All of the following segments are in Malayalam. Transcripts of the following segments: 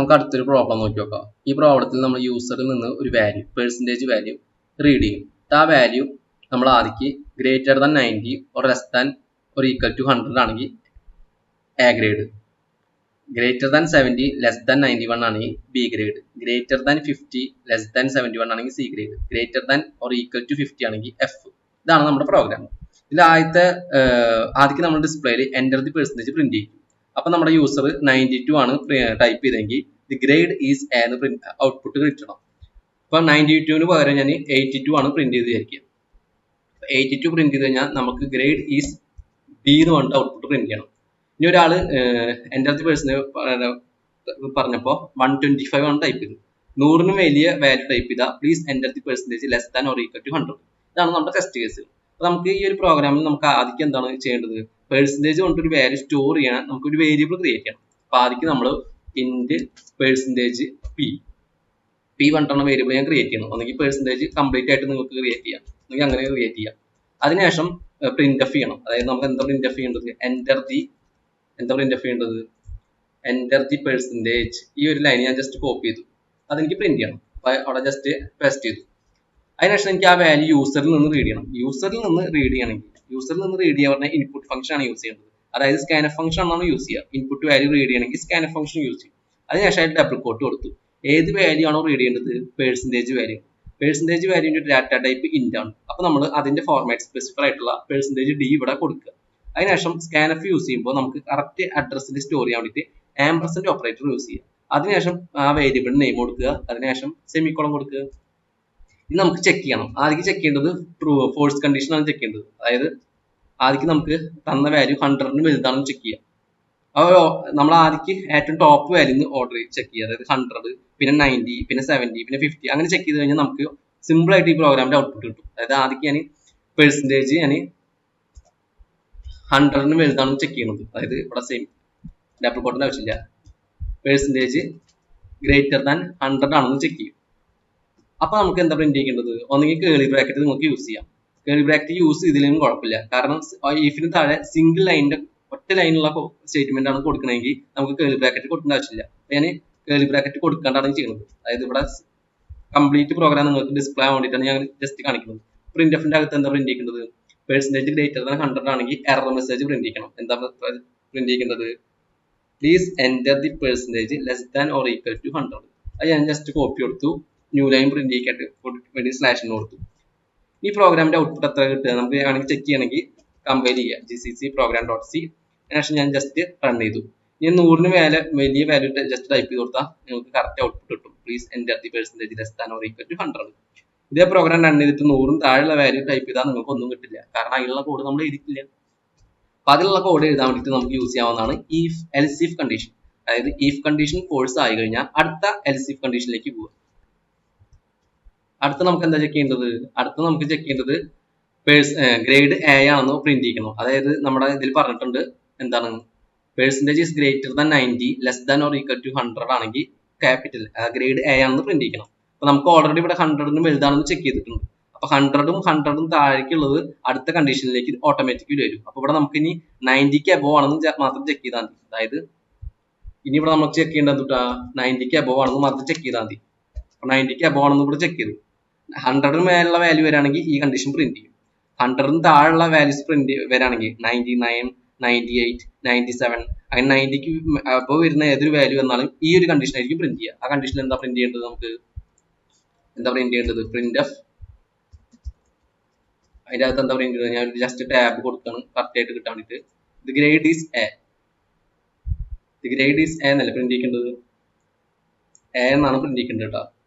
നമുക്ക് അടുത്തൊരു പ്രോബ്ലം നോക്കി നോക്കാം. ഈ പ്രോബ്ലത്തിൽ നമ്മൾ യൂസറിൽ നിന്ന് ഒരു വാല്യൂ പെർസെൻറ്റേജ് വാല്യൂ റീഡ് ചെയ്യും. ആ വാല്യൂ നമ്മൾ ആദ്യക്ക് greater than 90 or less than or equal to 100 ആണെങ്കിൽ A grade, greater than 70 less than 91 ആണെങ്കിൽ B grade, greater than 50 less than 71 ആണെങ്കിൽ C grade, greater than or equal to 50 ആണെങ്കിൽ എഫ്. ഇതാണ് നമ്മുടെ പ്രോഗ്രാം. ഇതിൽ ആദ്യക്ക് നമ്മൾ ഡിസ്പ്ലേയിൽ എൻ്റർ ദി പെർസെൻറ്റേജ് പ്രിന്റ് ചെയ്യും. അപ്പൊ നമ്മുടെ യൂസർ 92 ആണ് ടൈപ്പ് ചെയ്തെങ്കിൽ ദി ഗ്രേഡ് ഈസ് എ എന്ന് ഔട്ട്പുട്ട് കിട്ടണം. അപ്പൊ 92 പകരം ഞാൻ 82 ആണ് പ്രിന്റ് ചെയ്ത് വിചാരിക്കുക. 82 പ്രിന്റ് ചെയ്ത് കഴിഞ്ഞാൽ നമുക്ക് ഗ്രേഡ് ഈസ് ബി എന്ന് പറഞ്ഞിട്ട് ഔട്ട്പുട്ട് പ്രിന്റ് ചെയ്യണം. ഇനി ഒരാൾ എൻ്റർ ദി പെർസെൻറ്റേജ് പറഞ്ഞപ്പോൾ 125 ആണ് ടൈപ്പ് ചെയ്തത്. 100ന് വലിയ വാല്യൂ ടൈപ്പ് ചെയ്താൽ please enter the percentage less than or equal to 100. ഇതാണ് നമ്മുടെ ടെസ്റ്റ് കേസ്. അപ്പൊ നമുക്ക് ഈ ഒരു പ്രോഗ്രാമിൽ നമുക്ക് ആദ്യം എന്താണ് ചെയ്യേണ്ടത്? പെർസെൻറ്റേജ് കൊണ്ടൊരു വാല്യൂ സ്റ്റോർ ചെയ്യാൻ നമുക്ക് ഒരു വേരിയബിൾ ക്രിയേറ്റ് ചെയ്യണം. അപ്പൊ ആദ്യം നമ്മൾ ഇൻറ്റ് പെർസെൻറ്റേജ് പി പറഞ്ഞിട്ടുള്ള വേരിയബിൾ ഞാൻ ക്രിയേറ്റ് ചെയ്യണം. ഒന്നെങ്കിൽ പെർസെൻറ്റേജ് കംപ്ലീറ്റ് ആയിട്ട് നിങ്ങൾക്ക് ക്രിയേറ്റ് ചെയ്യാം, അല്ലെങ്കിൽ അങ്ങനെ ക്രിയേറ്റ് ചെയ്യാം. അതിനുശേഷം പ്രിന്റ് എഫ് ചെയ്യണം. അതായത് നമുക്ക് എന്താ പ്രിന്റ് എഫ് ചെയ്യേണ്ടത്? Enter the percentage. ഈ ഒരു ലൈൻ ഞാൻ ജസ്റ്റ് കോപ്പി ചെയ്തു, അതെനിക്ക് പ്രിന്റ് ചെയ്യണം. അപ്പൊ അവിടെ ജസ്റ്റ് പേസ്റ്റ് ചെയ്തു. അതിനുശേഷം എനിക്ക് ആ വാല്യൂ യൂസറിൽ നിന്ന് റീഡ് ചെയ്യണം. യൂസറിൽ നിന്ന് റീഡ് ചെയ്യാൻ പറഞ്ഞാൽ ഇൻപുട്ട് ഫംഗ്ഷൻ ആണ് യൂസ് ചെയ്യേണ്ടത്. അതായത് സ്കാൻഎഫ് ഫംഗ്ഷൻ ആണ് യൂസ് ചെയ്യുക. ഇൻപുട്ട് വാല്യൂ റീഡ് ചെയ്യണമെങ്കിൽ സ്കാൻഎഫ് ഫംഗ്ഷൻ യൂസ് ചെയ്യും. അതിനുശേഷം ഡബിൾ കോട്ട് കൊടുത്തു. ഏത് വാല്യൂ ആണോ റീഡ് ചെയ്യേണ്ടത്? Percentage value. പെർസെൻറ്റേജ് വാല്യൂന്റെ ഡാറ്റ ടൈപ്പ് ഇന്റ് ആണ്. അപ്പൊ നമ്മൾ അതിന്റെ ഫോർമാറ്റ് സ്പെസിഫൈ ആയിട്ടുള്ള പെർസെൻറ്റേജ് ഡി ഇവിടെ കൊടുക്കുക. അതിനുശേഷം സ്കാൻഎഫ് യൂസ് ചെയ്യുമ്പോൾ നമുക്ക് കറക്റ്റ് അഡ്രസ്സിൽ സ്റ്റോർ ചെയ്യാൻ വേണ്ടിയിട്ട് ആംപർസെന്റ് ഓപ്പറേറ്റർ യൂസ് ചെയ്യുക. അതിനുശേഷം ആ വേരിയബിൾ നെയിം കൊടുക്കുക, അതിനുശേഷം സെമിക്കോളൻ കൊടുക്കുക. ഇത് നമുക്ക് ചെക്ക് ചെയ്യണം. ആദ്യം ചെക്ക് ചെയ്യേണ്ടത് ഫോഴ്സ് കണ്ടീഷൻ ആണ് ചെക്ക് ചെയ്യേണ്ടത്. അതായത് ആദ്യം നമുക്ക് തന്ന വാല്യൂ 100ന് വലുതാണെന്ന് ചെക്ക് ചെയ്യാം. അപ്പോൾ നമ്മൾ ആദ്യം ഏറ്റവും ടോപ്പ് വാല്യൂ ഓർഡർ ചെക്ക് ചെയ്യുക. അതായത് 100, പിന്നെ 90, പിന്നെ 70, പിന്നെ 50 അങ്ങനെ ചെക്ക് ചെയ്ത് കഴിഞ്ഞാൽ നമുക്ക് സിമ്പിൾ ആയിട്ട് ഈ പ്രോഗ്രാമിന്റെ ഔട്ട്പുട്ട് കിട്ടും. അതായത് ആദ്യം ഞാൻ പെർസെൻറ്റേജ് 100ന് വലുതാണെന്ന് ചെക്ക് ചെയ്യുന്നത്. അതായത് ഇവിടെ സെയിം ഡബിൾ കോട്ടിന്റെ ആവശ്യമില്ല. പെർസെൻറ്റേജ് ഗ്രേറ്റർ ദാൻ 100 ആണെന്ന് ചെക്ക് ചെയ്യും. അപ്പൊ നമുക്ക് എന്താ പ്രിന്റ് ചെയ്യേണ്ടത്? ഒന്നെങ്കിൽ കേളി ബ്രാക്കറ്റ് നമുക്ക് യൂസ് ചെയ്യാം. കേളി ബ്രാക്കറ്റ് യൂസ് ചെയ്തില്ലെങ്കിലും കുഴപ്പമില്ല. കാരണം ഇഫിന് താഴെ സിംഗിൾ ലൈനിന്റെ ഒറ്റ ലൈനുള്ള സ്റ്റേറ്റ്മെന്റ് ആണ് കൊടുക്കണമെങ്കിൽ നമുക്ക് കേളി ബ്രാക്കറ്റ് കൊടുക്കേണ്ട ആവശ്യമില്ല. ഞാൻ കേളി ബ്രാക്കറ്റ് കൊടുക്കാണ്ടാണ് ചെയ്യുന്നത്. അതായത് ഇവിടെ കംപ്ലീറ്റ് പ്രോഗ്രാം നിങ്ങൾക്ക് ഡിസ്പ്ലേ ആവാൻ വേണ്ടിയിട്ടാണ് ഞാൻ ജസ്റ്റ് കാണിക്കുന്നത്. പ്രിന്റ് എഫിന്റെ അകത്ത് എന്താ പ്രിന്റ് ചെയ്യേണ്ടത്? പെർസെൻറ്റേജ് ഗ്രേറ്റർ ദാൻ 100 ആണെങ്കിൽ എറർ മെസ്സേജ് പ്രിന്റ് ചെയ്യണം. എന്താ പ്രിന്റ് ചെയ്യേണ്ടത്? Please enter the percentage less than or equal to 100. അത് ഞാൻ ജസ്റ്റ് കോപ്പി കൊടുത്തു, ന്യൂ ലൈൻ പ്രിന്റ് ചെയ്യിക്കാട്ട് വേണ്ടി സ്ലാഷിന് കൊടുത്തു. ഈ പ്രോഗ്രാമിന്റെ ഔട്ട്പുട്ട് എത്ര കിട്ടുക നമുക്ക് വേണമെങ്കിൽ ചെക്ക് ചെയ്യണമെങ്കിൽ കമ്പൈൽ ചെയ്യുക. GCC program.c. അതിനുശേഷം ഞാൻ ജസ്റ്റ് റൺ ചെയ്തു. ഞാൻ 100ന് വലിയ വാല്യൂ ജസ്റ്റ് ടൈപ്പ് ചെയ്ത് കൊടുത്താൽ നിങ്ങൾക്ക് കറക്റ്റ് ഔട്ട്പുട്ട് കിട്ടും. Please enter the percentage less than or equal to 100. ഇതേ പ്രോഗ്രാം റൺ ചെയ്തിട്ട് 100ന് താഴെയുള്ള വാല്യൂ ടൈപ്പ് ചെയ്താൽ നിങ്ങൾക്ക് ഒന്നും കിട്ടില്ല. കാരണം അതിലുള്ള കോഡ് നമ്മൾ എഴുതിയിട്ടില്ല. അപ്പൊ അതിലുള്ള കോഡ് എഴുതാൻ വേണ്ടിയിട്ട് നമുക്ക് യൂസ് ചെയ്യാവുന്നതാണ് ഇഫ് എൽസ് ഇഫ് കണ്ടീഷൻ. അതായത് ഇഫ് കണ്ടീഷൻ ഫോഴ്സ് ആയി കഴിഞ്ഞാൽ അടുത്ത എൽസ് ഇഫ് കണ്ടീഷനിലേക്ക് പോവുക. അടുത്ത നമുക്ക് എന്താ ചെക്ക് ചെയ്യേണ്ടത്? നമുക്ക് ചെക്ക് ചെയ്യേണ്ടത് ഗ്രേഡ് എ ആണെന്ന് പ്രിന്റ് ചെയ്യണം. അതായത് നമ്മുടെ ഇതിൽ പറഞ്ഞിട്ടുണ്ട് എന്താണ്? Percentage is greater than 90 less than or equal to 100 ആണെങ്കിൽ ക്യാപിറ്റൽ ഗ്രേഡ് എ ആണെന്ന് പ്രിന്റ് ചെയ്യണം. അപ്പൊ നമുക്ക് ഓൾറെഡി ഇവിടെ 100ന് വലുതാണെന്ന് ചെക്ക് ചെയ്തിട്ടുണ്ട്. അപ്പൊ 100ും താഴേക്കുള്ളത് അടുത്ത കണ്ടീഷനിലേക്ക് ഓട്ടോമാറ്റിക്കലി വരും. അപ്പൊ ഇവിടെ നമുക്ക് ഇനി 90ക്ക് അബോവ് ആണെന്ന് മാത്രം ചെക്ക് ചെയ്താൽ മതി. അതായത് ഇനി ഇവിടെ നമുക്ക് ചെക്ക് ചെയ്യേണ്ടത് 90ക്ക് അബോവ് ആണെന്ന് മാത്രം ചെക്ക് ചെയ്താൽ മതി. 90ക്ക് അബോവ് ആണെന്ന് ഇവിടെ ചെക്ക് ചെയ്തു. 100ന് മേലുള്ള വാല്യൂ വരാണെങ്കിൽ ഈ കണ്ടീഷൻ പ്രിന്റ് ചെയ്യും. 100ന് താഴെയുള്ള വാല്യൂസ് പ്രിന്റ് വരാണെങ്കിൽ 99, 98, 97 അങ്ങനെ 90ക്ക് അബോവ് വരുന്ന ഏതൊരു വാല്യൂ വന്നാലും ഈ ഒരു കണ്ടീഷൻ ആയിരിക്കും പ്രിന്റ് ചെയ്യുക. ആ കണ്ടീഷൻ എന്താ പ്രിന്റ് ചെയ്യേണ്ടത്? Print F. അതിന്റെ അകത്ത് എന്താ പ്രിന്റ് ചെയ്യുന്നത്? ഞാൻ ജസ്റ്റ് ടാബ് കൊടുക്കാണ് കറക്റ്റ് ആയിട്ട് കിട്ടാൻ വേണ്ടിട്ട്. ദി ഗ്രേഡ് ഈസ് എ എന്നല്ല പ്രിന്റ് ചെയ്യേണ്ടത്, എ എന്നാണ് പ്രിന്റ് ചെയ്യേണ്ടത് കേട്ടോ.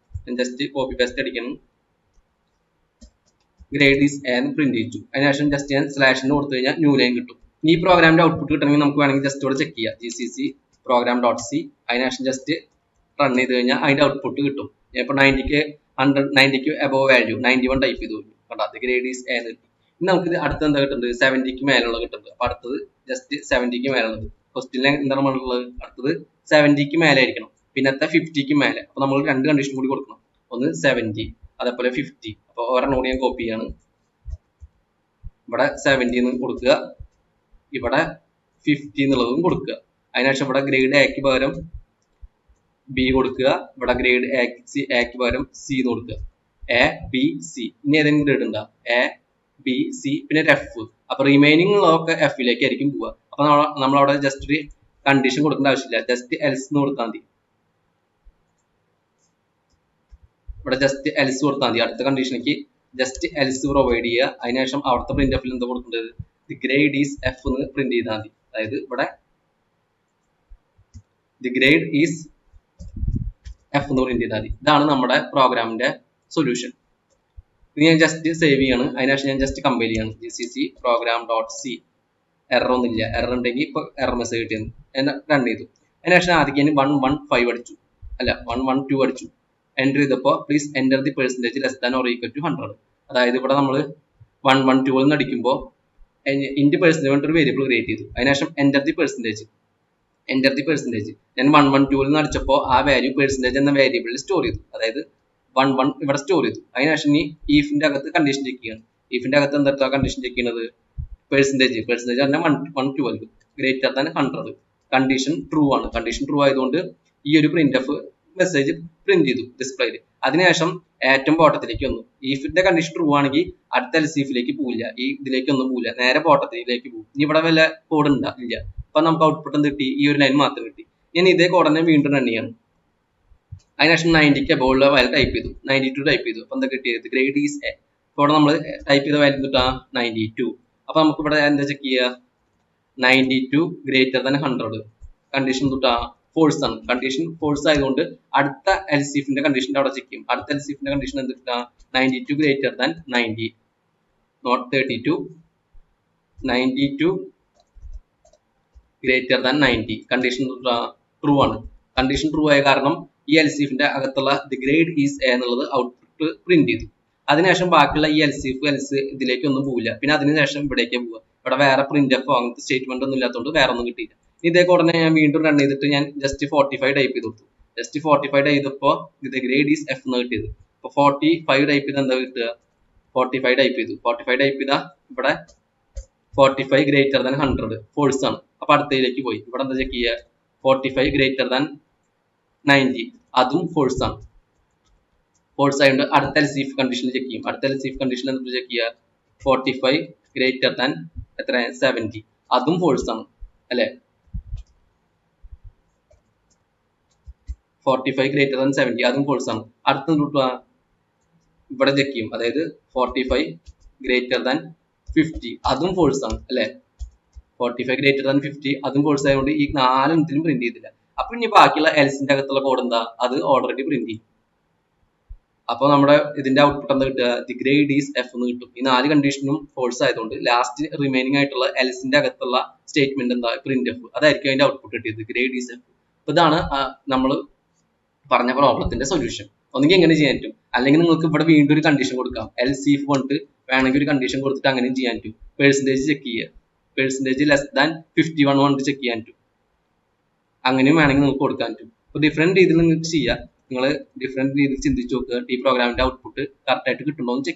ഞാൻ ജസ്റ്റ് കോപ്പി പേസ്റ്റ് അടിക്കണം. ഗ്രേഡ് ഈസ് എ എന്ന് പ്രിന്റ് ചെയ്തു. അതിനുശേഷം ജസ്റ്റ് ഞാൻ സ്ലാഷിന് കൊടുത്തു കഴിഞ്ഞാൽ ന്യൂ ലൈൻ കിട്ടും. ഈ പ്രോഗ്രാമിന്റെ ഔട്ട്പുട്ട് കിട്ടണമെങ്കിൽ നമുക്ക് വേണമെങ്കിൽ ജസ്റ്റ് ഇവിടെ ചെക്ക് ചെയ്യാം. GCC program.c. അതിനുശേഷം ജസ്റ്റ് റൺ ചെയ്ത് കഴിഞ്ഞാൽ അതിന്റെ ഔട്ട്പുട്ട് കിട്ടും. ഇപ്പൊ 90ക്ക് അബോവ് വാല്യൂ 91 ടൈപ്പ് ചെയ്തു കേട്ടോ. ഗ്രേഡ് ഈസ് എ എന്ന് കിട്ടും. ഇനി നമുക്ക് അടുത്ത് എന്താ കിട്ടുന്നത്? 70ക്ക് മേലുള്ള കിട്ടുന്നത്. അപ്പൊ അടുത്തത് ജസ്റ്റ് 70ക്ക് മേലുള്ളത്. ക്വസ്റ്റ്യനിൽ എന്താണ് ഉള്ളത്? അടുത്തത് 70ക്ക് മേലെ ആയിരിക്കണം. പിന്നത്തെ 50ക്ക് മേലെ. അപ്പൊ നമ്മൾ രണ്ട് കണ്ടീഷൻ കൂടി കൊടുക്കണം. ഒന്ന് 70, അതേപോലെ 50. അപ്പൊ ഒരെണ്ണം കൂടി ഞാൻ കോപ്പി ചെയ്യാണ്. ഇവിടെ 70 എന്ന് കൊടുക്കുക, ഇവിടെ 50 എന്നുള്ളതും കൊടുക്കുക. അതിനുശേഷം ഇവിടെ ഗ്രേഡ് എക്ക് പകരം ബി കൊടുക്കുക, ഇവിടെ ഗ്രേഡ് എക്ക് പകരം സി എന്ന് കൊടുക്കുക. എ ബി സി, ഇനി ഏതെങ്കിലും ഗ്രേഡ് ഉണ്ടാ, എ ബി സി പിന്നെ ഒരു എഫ്. അപ്പൊ റിമൈനിങ് ഉള്ളതൊക്കെ എഫിലേക്ക് ആയിരിക്കും പോവുക. അപ്പൊ നമ്മളവിടെ ജസ്റ്റ് ഒരു കണ്ടീഷൻ കൊടുക്കേണ്ട ആവശ്യമില്ല, ജസ്റ്റ് എൽസ് എന്ന് കൊടുത്താൽ മതി. ഇവിടെ ജസ്റ്റ് എൽസ് കൊടുത്താൽ മതി. അടുത്ത കണ്ടീഷനിലേക്ക് ജസ്റ്റ് എൽസ് പ്രൊവൈഡ് ചെയ്യുക. അതിനുശേഷം അവിടുത്തെ പ്രിന്റ് എഫിൽ എന്താ കൊടുക്കേണ്ടത്, ദി ഗ്രേഡ് ഈസ് എഫ് എന്ന് പ്രിന്റ് ചെയ്താൽ മതി. അതായത് ഇവിടെ ദി ഗ്രേഡ് ഈസ് എഫ് എന്ന് പ്രിന്റ് ചെയ്താൽ മതി. ഇതാണ് നമ്മുടെ പ്രോഗ്രാമിന്റെ സൊല്യൂഷൻ. ഇത് ഞാൻ ജസ്റ്റ് സേവ് ചെയ്യാണ്. അതിനുശേഷം ഞാൻ ജസ്റ്റ് കമ്പൈൽ ചെയ്യാണ്. GCC program.c. എറർ ഒന്നുമില്ല. എറർ ഉണ്ടെങ്കിൽ ഇപ്പൊ എറർ മെസ്സേജ് കിട്ടിയെന്ന് എന്നെ റൺ ചെയ്തു. അതിനുശേഷം ആദ്യം ഞാൻ 115 അടിച്ചു, അല്ല 112 അടിച്ചു. എൻ്റർ ചെയ്തപ്പോൾ please enter the percentage less than or equal to 100. അതായത് ഇവിടെ നമ്മൾ 112 എന്ന് അടിക്കുമ്പോൾ ഇൻറ്റ് പെർസെൻറ്റേജ് കൊണ്ട് ഒരു വേരിയബിൾ ക്രിയേറ്റ് ചെയ്തു. അതിനുശേഷം എൻ്റർ ദി പെർസെൻറ്റേജ് ഞാൻ 112 എന്ന് അടിച്ചപ്പോൾ ആ വാല്യൂ പെർസെൻറ്റേജ് എന്ന വേരിയബിളിൽ സ്റ്റോർ ചെയ്തു. അതായത് 11 ഇവിടെ സ്റ്റോർ ചെയ്തു. അതിനുശേഷം ഈ ഈഫിന്റെ അകത്ത് കണ്ടീഷൻ ചെക്ക് ചെയ്യണം. ഈഫിന്റെ അകത്ത് എന്താ കണ്ടീഷൻ ചെക്ക് ചെയ്യുന്നത്, പെർസെൻറ്റേജ് പറഞ്ഞാൽ 112 ഗ്രേറ്റർ ദാൻ 100. കണ്ടീഷൻ ട്രൂ ആണ്. കണ്ടീഷൻ ട്രൂ ആയതുകൊണ്ട് ഈ ഒരു പ്രിന്റ് എഫ് മെസ്സേജ് പ്രിന്റ് ചെയ്തു ഡിസ്പ്ലേയിൽ. അതിനുശേഷം ഏറ്റവും ബോട്ടത്തിലേക്ക് വന്നു. ഈഫിന്റെ കണ്ടീഷൻ ട്രൂ ആണെങ്കിൽ അടുത്ത എൽസിഎഫിലേക്ക് പോവില്ല, ഈ ഇതിലേക്കൊന്നും പോവില്ല, നേരെ ബോട്ടത്തിലേക്ക് പോകും. ഇനി ഇവിടെ വല്ല കോഡ് ഇല്ല. അപ്പൊ നമുക്ക് ഔട്ട്പുട്ട് എന്ത് കിട്ടി, ഈ ഒരു ലൈൻ മാത്രം കിട്ടി. ഞാൻ ഇതേ കോഡ് തന്നെ വീണ്ടും റൺ ചെയ്യണം. അതിനുശേഷം 90ക്ക് അബോവുള്ള വാല്യൂ ടൈപ്പ് ചെയ്തു, 92 ടൈപ്പ് ചെയ്തു. അപ്പൊ എന്താ കിട്ടിയത്, ഗ്രേഡ് ഈസ് എ. ഇവിടെ നമ്മൾ ടൈപ്പ് ചെയ്ത വാല്യൂ കിട്ടാ 92. അപ്പൊ നമുക്ക് ഇവിടെ എന്താ ചെക്ക് ചെയ്യുക, 92 ഗ്രേറ്റർ ദാൻ 100. കണ്ടീഷൻ തൊട്ടാ ഫോഴ്സ് ആണ്. കണ്ടീഷൻ ഫോഴ്സ് ആയതുകൊണ്ട് അടുത്ത എൽസിഎഫിന്റെ കണ്ടീഷന്റെ അവിടെ ചെക്ക് ചെയ്യും. അടുത്ത എൽസിഎഫിന്റെ കണ്ടീഷൻ എന്ത് കിട്ടാ, 92 greater than 90, not 32. 92 greater than 90. Condition true ആണ്. കണ്ടീഷൻ ട്രൂ ആയ കാരണം ഈ എൽസിഎഫിന്റെ അകത്തുള്ള ദി ഗ്രേഡ് ഈസ് എ എന്നുള്ളത് ഔട്ട്പുട്ട് പ്രിന്റ് ചെയ്തു. അതിനുശേഷം ബാക്കിയുള്ള ഈ എൽസിഎഫ് ഇതിലേക്കൊന്നും പോവില്ല. പിന്നെ അതിനുശേഷം ഇവിടേക്ക് പോവുക. ഇവിടെ വേറെ പ്രിന്റ് എഫോ അങ്ങനത്തെ സ്റ്റേറ്റ്മെന്റ് ഒന്നും ഇല്ലാത്തതുകൊണ്ട് വേറെ ഒന്നും കിട്ടിയില്ല. ഇതേ ഉടനെ ഞാൻ വീണ്ടും റൺ ചെയ്തിട്ട് ഞാൻ ജസ്റ്റ് 45 ടൈപ്പ് ചെയ്ത് കൊടുത്തു. ജസ്റ്റ് 45 ചെയ്തപ്പോൾ ദി ഗ്രേഡ് ഈസ് എഫ് എന്ന് കിട്ടിയത്. അപ്പൊ 45 ടൈപ്പ് ചെയ്ത് എന്താ കിട്ടുക, 45 ടൈപ്പ് ചെയ്തു. 45 ടൈപ്പ് ചെയ്താൽ ഇവിടെ 45 ഗ്രേറ്റർ ദാൻ 100 ഫോഴ്സ് ആണ്. അപ്പൊ അടുത്തതിലേക്ക് പോയി. ഇവിടെ എന്താ ചെക്ക് ചെയ്യുക, 45 ഗ്രേറ്റർ ദാൻ 90, അതും ഫോഴ്സ് ആണ്. ഫോഴ്സ് ആയതുകൊണ്ട് അടുത്ത എൽസിഎഫ് കണ്ടീഷൻ ചെക്ക് ചെയ്യും. അടുത്ത എൽസിഎഫ് കണ്ടീഷൻ എന്താ ചെക്ക് ചെയ്യുക, 45 ഗ്രേറ്റർ ദാൻ എത്ര 70, അതും ഫോഴ്സ് ആണ് അല്ലെ. 45 ഗ്രേറ്റർ ദാൻ 70 അതും ഫോഴ്സ് ആണ്. അടുത്ത ഇവിടെ ചെക്ക് ചെയ്യും. അതായത് 45 ഗ്രേറ്റർ ദാൻ 50 അതും ഫോഴ്സ് ആണ് അല്ലെ. 45 ഗ്രേറ്റർ ദാൻ 50 അതും ഫോഴ്സ് ആയതുകൊണ്ട് ഈ 4 എണ്ണത്തിലും പ്രിന്റ് ചെയ്തില്ല. അപ്പൊ ഇനി ബാക്കിയുള്ള എൽസിന്റെ അകത്തുള്ള കോഡ് എന്താ, അത് ഓൾറെഡി പ്രിന്റ് ചെയ്യും. അപ്പൊ നമ്മുടെ ഇതിന്റെ ഔട്ട്പുട്ട് എന്താ കിട്ടുക, ദി ഗ്രേഡ് ഈസ് എഫ് എന്ന് കിട്ടും. ഈ 4 കണ്ടീഷനും ഫോഴ്സ് ആയതുകൊണ്ട് ലാസ്റ്റ് റിമൈനിങ് ആയിട്ടുള്ള എൽസിന്റെ അകത്തുള്ള സ്റ്റേറ്റ്മെന്റ് എന്താ, പ്രിന്റ് എഫ്. അതായിരിക്കും അതിന്റെ ഔട്ട്പുട്ട് കിട്ടിയത്, ഗ്രേഡ് ഈസ് എഫ്. അപ്പൊ ഇതാണ് നമ്മൾ പറഞ്ഞ പ്രോബ്ലത്തിന്റെ സൊല്യൂഷൻ. ഒന്നെങ്കിൽ എങ്ങനെ ചെയ്യാൻ പറ്റും, അല്ലെങ്കിൽ നിങ്ങൾക്ക് ഇവിടെ വീണ്ടും ഒരു കണ്ടീഷൻ കൊടുക്കാം. എൽസിഎഫ് വന്നിട്ട് വേണമെങ്കിൽ ഒരു കണ്ടീഷൻ കൊടുത്തിട്ട് അങ്ങനെയും ചെയ്യാൻ പറ്റും. പെർസെൻറ്റേജ് ചെക്ക് ചെയ്യുക, പെർസെൻറ്റേജ് ലെസ് ദാൻ 51 വന്നിട്ട് ചെക്ക് ചെയ്യാൻ പറ്റും. അങ്ങനെയും വേണമെങ്കിൽ നിങ്ങൾക്ക് കൊടുക്കാൻ പറ്റും. അപ്പൊ ഡിഫറെന്റ് രീതിയിൽ നിങ്ങൾക്ക് ചെയ്യാം. നിങ്ങൾ ഡിഫറെന്റ് രീതിയിൽ ചിന്തിച്ച് നോക്കുക, ഈ പ്രോഗ്രാമിന്റെ ഔട്ട്പുട്ട് കറക്റ്റ് ആയിട്ട് കിട്ടുന്നുണ്ടോ എന്ന് ചെക്ക് ചെയ്യുക.